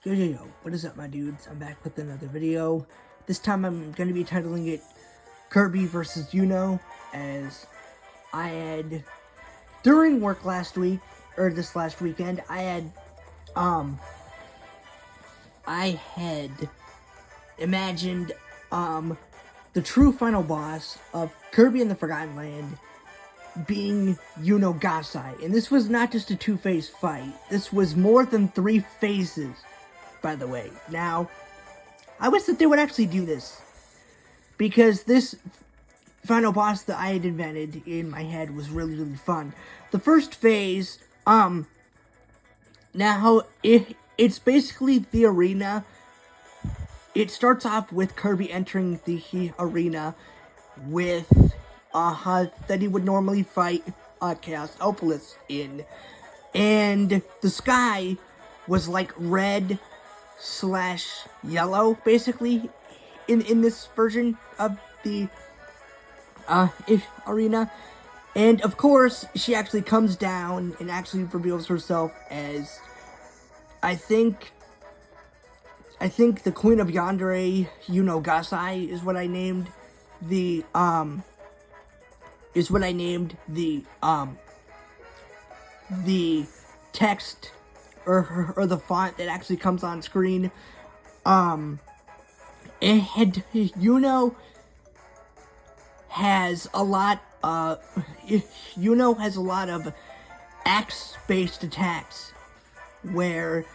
Yo, what is up, my dudes? I'm back with another video. This time I'm going to be titling it Kirby versus Yuno, as I had, during work last week, or this last weekend, I had imagined, the true final boss of Kirby in the Forgotten Land being Yuno Gasai. And this was not just a two-phase fight. This was more than 3 phases, by the way. Now, I wish that they would actually do this, because this final boss that I had invented in my head was really, really fun. The first phase, now, it's basically the arena. It starts off with Kirby entering the arena with that he would normally fight Chaos Opolis in. And the sky was like red / yellow, basically, in this version of the arena. And of course, she actually comes down and actually reveals herself as, I think the Queen of Yandere, Yuno Gasai, is what I named the text or the font that actually comes on screen. And Yuno has a lot of axe-based attacks where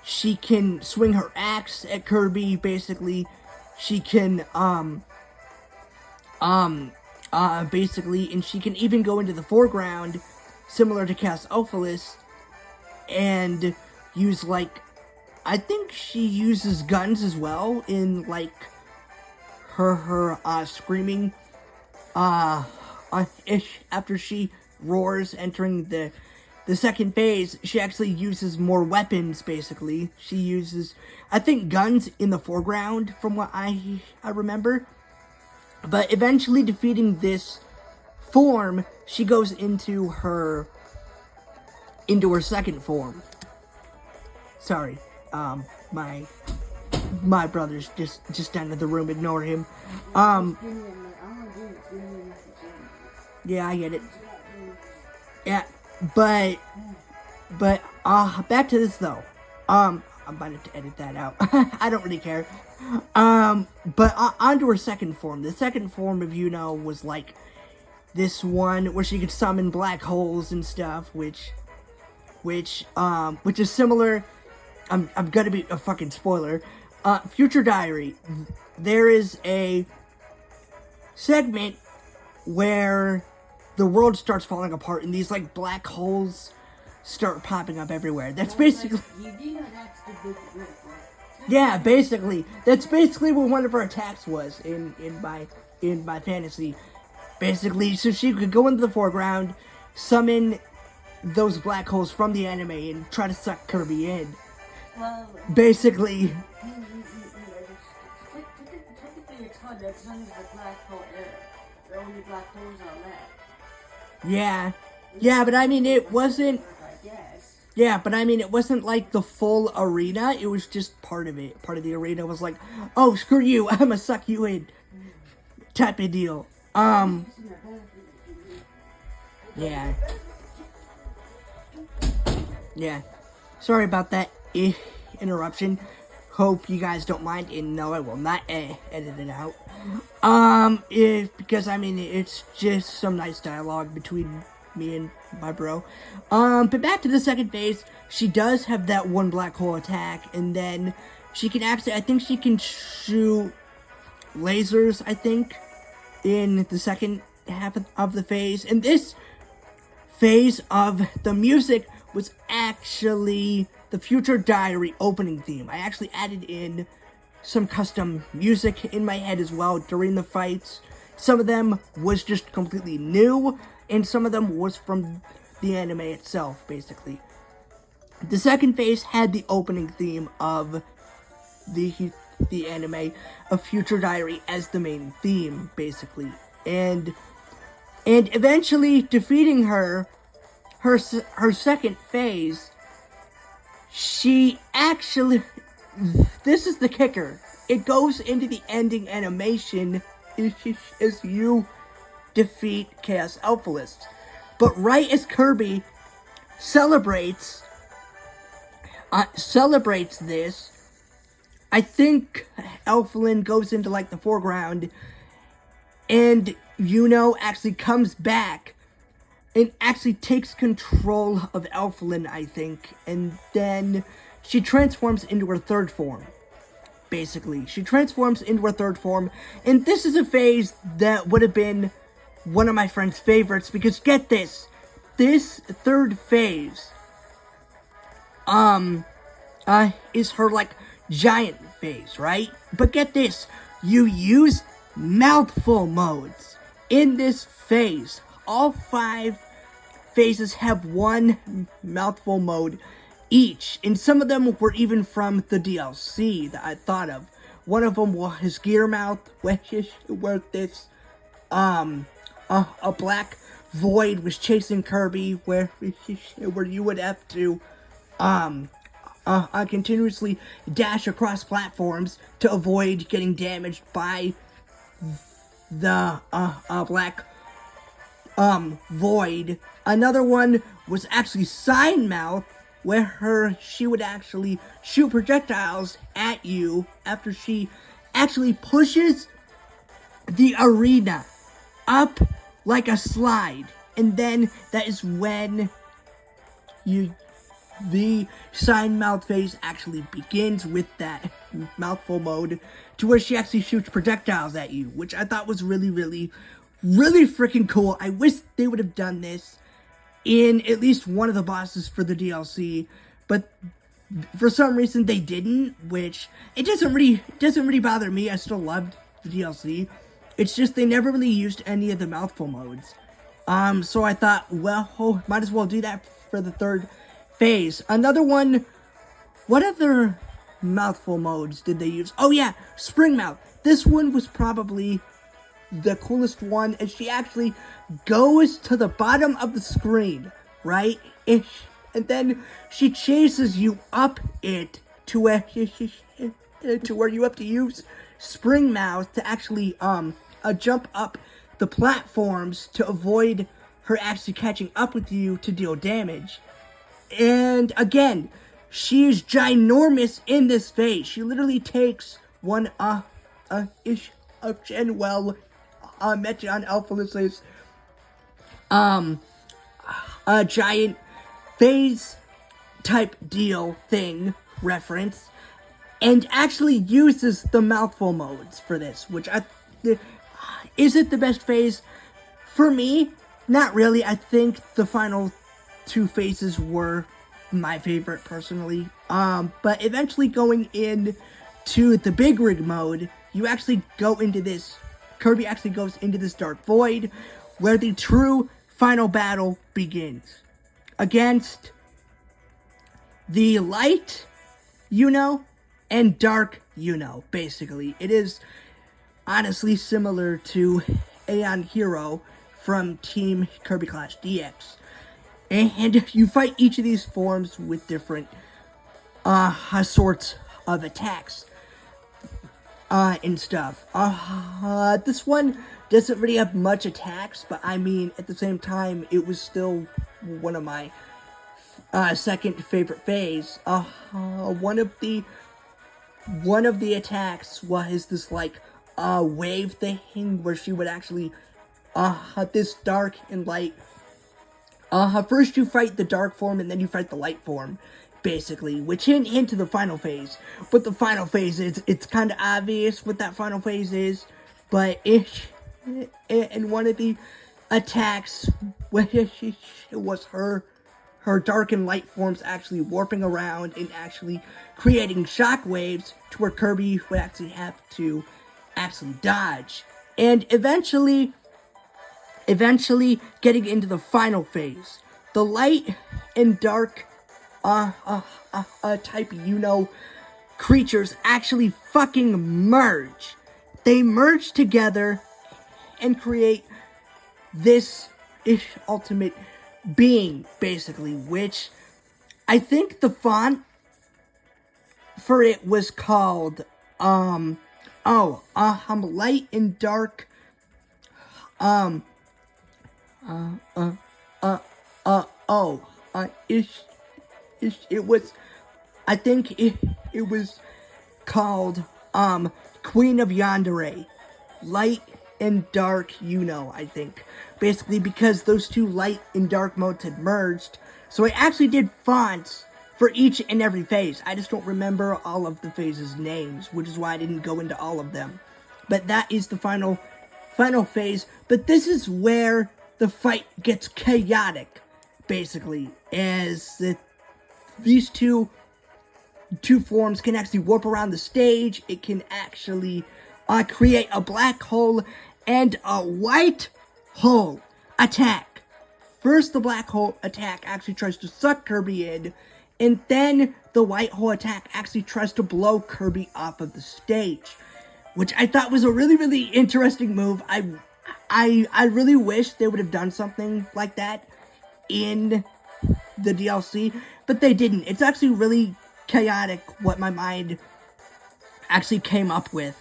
she can swing her axe at Kirby. Basically, she can basically, and she can even go into the foreground, similar to Chaos Opolis, and use, like, I think she uses guns as well in, like, her screaming, after she roars entering the second phase. She actually uses more weapons, basically. She uses, I think, guns in the foreground, from what I remember. But eventually defeating this form, she goes into her second form. Sorry, my brother's just down in the room. Ignore him. Yeah, I get it. Yeah, but back to this though. I'm about to edit that out. I don't really care. But onto her second form. The second form of Yuno was like this one where she could summon black holes and stuff, which is similar. I'm gonna be a fucking spoiler. Future Diary. There is a segment where the world starts falling apart and these like black holes start popping up everywhere. That's basically, yeah, basically, that's basically what one of her attacks was in my fantasy. Basically, so she could go into the foreground, summon those black holes from the anime, and try to suck Kirby in. Basically. Yeah, but I mean, it wasn't. Yeah, but I mean, it wasn't like the full arena. It was just part of it. Part of the arena was like, oh, screw you, I'm gonna suck you in, type of deal. Yeah. Sorry about that interruption. Hope you guys don't mind, and no, I will not edit it out. Because I mean, it's just some nice dialogue between me and my bro. But back to the second phase, she does have that one black hole attack, and then she can actually, I think she can shoot lasers, I think, in the second half of the phase. And this phase of the music was actually the Future Diary opening theme. I actually added in some custom music in my head as well during the fights. Some of them was just completely new, and some of them was from the anime itself, basically. The second phase had the opening theme of the anime of Future Diary as the main theme, basically. And eventually defeating her second phase, she actually, this is the kicker. It goes into the ending animation as you defeat Chaos Alphalist. But right as Kirby celebrates this, I think Elflin goes into like the foreground, and Yuno actually comes back and actually takes control of Elflin, I think, and then she transforms into her third form. Basically, she transforms into her third form, and this is a phase that would have been one of my friend's favorites, because get this third phase is her like giant phase, right? But get this, you use mouthful modes in this phase. All 5 phases have one mouthful mode each, and some of them were even from the DLC that I thought of. One of them was his gear mouth, which is where this a black void was chasing Kirby, where you would have to continuously dash across platforms to avoid getting damaged by the black void. Another one was actually Sign Mouth, where she would actually shoot projectiles at you after she actually pushes the arena up like a slide. And then that is when the Sign Mouth phase actually begins with that mouthful mode, to where she actually shoots projectiles at you, which I thought was really, really, really freaking cool. I wish they would have done this in at least one of the bosses for the DLC, but for some reason they didn't, which it doesn't really bother me. I still loved the DLC. It's just they never really used any of the mouthful modes. So I thought, well, might as well do that for the third phase. Another one, what other mouthful modes did they use? Oh yeah, Spring Mouth. This one was probably the coolest one, and she actually goes to the bottom of the screen, right? And then she chases you up it to where you have to use Spring Mouth to actually jump up the platforms to avoid her actually catching up with you to deal damage. And again, she is ginormous in this phase. She literally takes one ish of Genwell Metron Alphalist's a giant phase type deal thing reference, and actually uses the mouthful modes for this, which is it the best phase? For me, not really. I think the final 2 phases were my favorite personally. But eventually going into the big rig mode, you actually go into this, Kirby actually goes into this dark void, where the true final battle begins against the light Yuno and dark Yuno. Basically, it is honestly similar to Aeon Hero from Team Kirby Clash DX, and you fight each of these forms with different sorts of attacks and stuff. This one doesn't really have much attacks, but I mean, at the same time, it was still one of my second favorite phase. One of the attacks was this like wave thing, where she would actually this dark and light. First you fight the dark form, and then you fight the light form, basically, which hint to the final phase. But the final phase it's kind of obvious what that final phase is, but in one of the attacks, when it was her dark and light forms actually warping around and actually creating shock waves to where Kirby would actually have to actually dodge. And eventually getting into the final phase, the light and dark type Yuno creatures actually fucking merge. They merge together and create this ultimate being, basically, which I think the font for it was called, light and dark, it was, I think it was called, Queen of Yandere. Light and dark Yuno, I think. Basically because those two light and dark modes had merged. So I actually did fonts for each and every phase. I just don't remember all of the phases' names, which is why I didn't go into all of them. But that is the final phase. But this is where the fight gets chaotic, basically, as these two forms can actually warp around the stage. It can actually create a black hole and a white hole attack. First, the black hole attack actually tries to suck Kirby in, and then the white hole attack actually tries to blow Kirby off of the stage, which I thought was a really, really interesting move. I really wish they would have done something like that in the DLC, but they didn't. It's actually really chaotic what my mind actually came up with,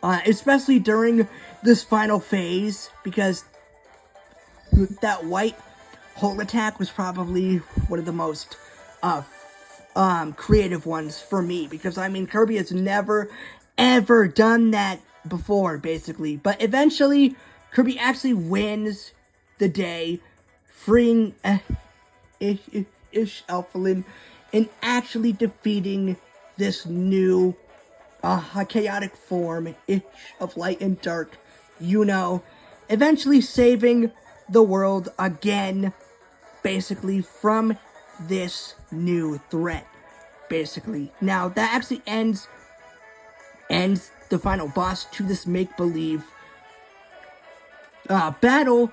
especially during this final phase, because that white hole attack was probably one of the most creative ones for me, because I mean Kirby has never ever done that before, basically. But eventually Kirby actually wins the day, freeing Elflin and actually defeating this new chaotic form of light and dark Yuno, eventually saving the world again, basically, from this new threat, basically. Now, that actually ends the final boss to this make-believe battle,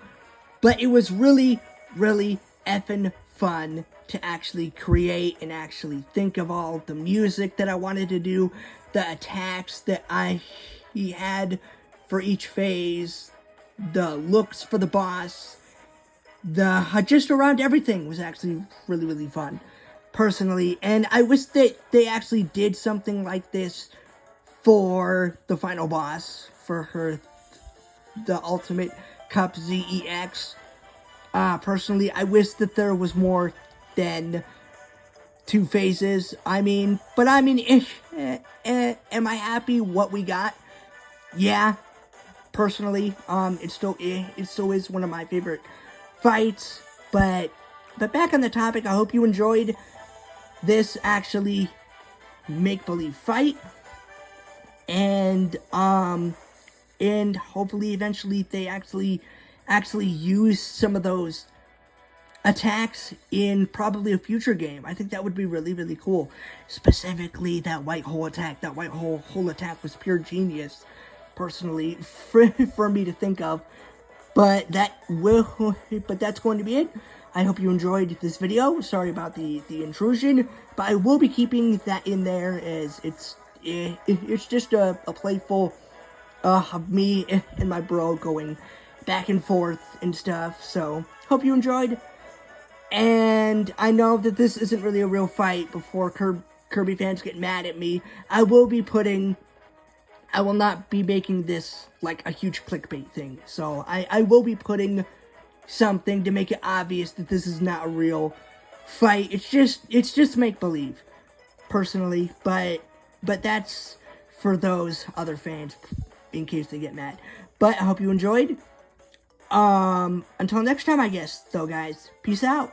but it was really, really effing fun to actually create and actually think of all the music that I wanted to do, the attacks that he had for each phase, the looks for the boss, the just around everything was actually really, really fun, personally. And I wish that they actually did something like this for the final boss, for the Ultimate Cup ZEX. Personally, I wish that there was more than 2 phases. Am I happy what we got? Yeah, personally, it still is one of my favorite fights. But back on the topic, I hope you enjoyed this actually make-believe fight, and hopefully eventually they actually use some of those attacks in probably a future game. I think that would be really, really cool. Specifically, that white hole attack. That white hole attack was pure genius, personally, for me to think of. But that's going to be it. I hope you enjoyed this video. Sorry about the intrusion, but I will be keeping that in there, as it's just a playful of me and my bro going back and forth and stuff. So hope you enjoyed. And I know that this isn't really a real fight. Before Kirby fans get mad at me, I will not be making this like a huge clickbait thing. So I will be putting something to make it obvious that this is not a real fight. It's just make-believe, personally. But that's for those other fans, in case they get mad. But I hope you enjoyed. Until next time, I guess, though, guys. Peace out.